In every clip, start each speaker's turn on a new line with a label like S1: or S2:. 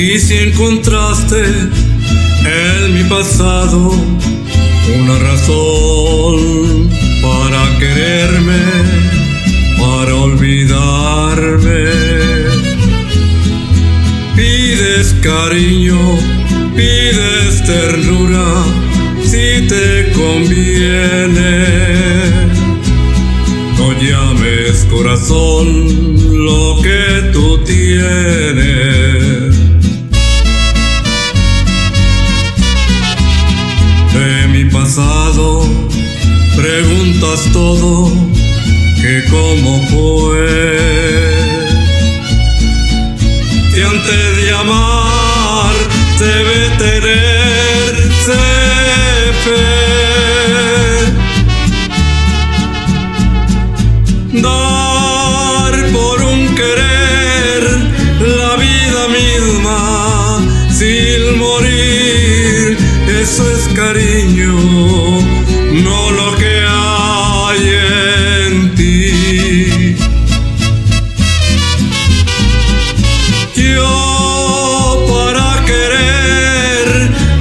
S1: Y si encontraste en mi pasado una razón para quererme, para olvidarme, pides cariño, pides ternura, si te conviene. No llames corazón lo que tú tienes. De mi pasado preguntas todo, que cómo fue. Y antes de amar debe tenerse fe. Dar por un querer la vida misma sin morir, eso es cariño, no lo que hay en ti. Yo para querer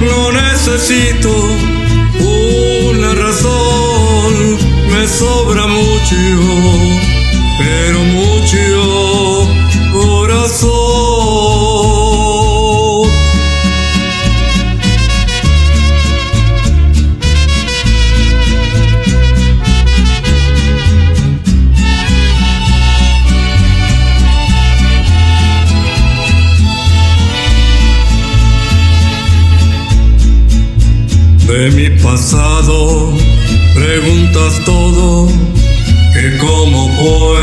S1: no necesito una razón, me sobra mucho, pero mucho corazón. De mi pasado preguntas todo, que cómo fue.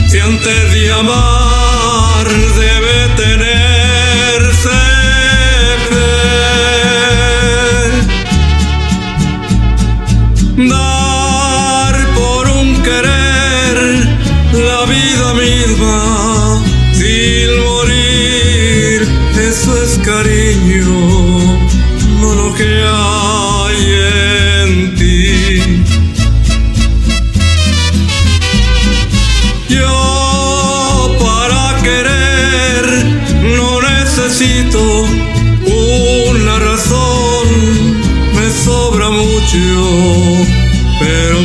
S1: Si antes de amar debe tenerse fe. Dar por un querer la vida misma sin morir, eso es cariño, no lo que hay en ti. Yo para querer no necesito una razón, me sobra mucho, pero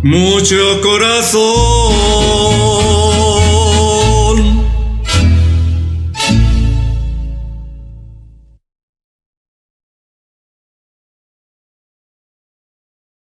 S1: mucho corazón.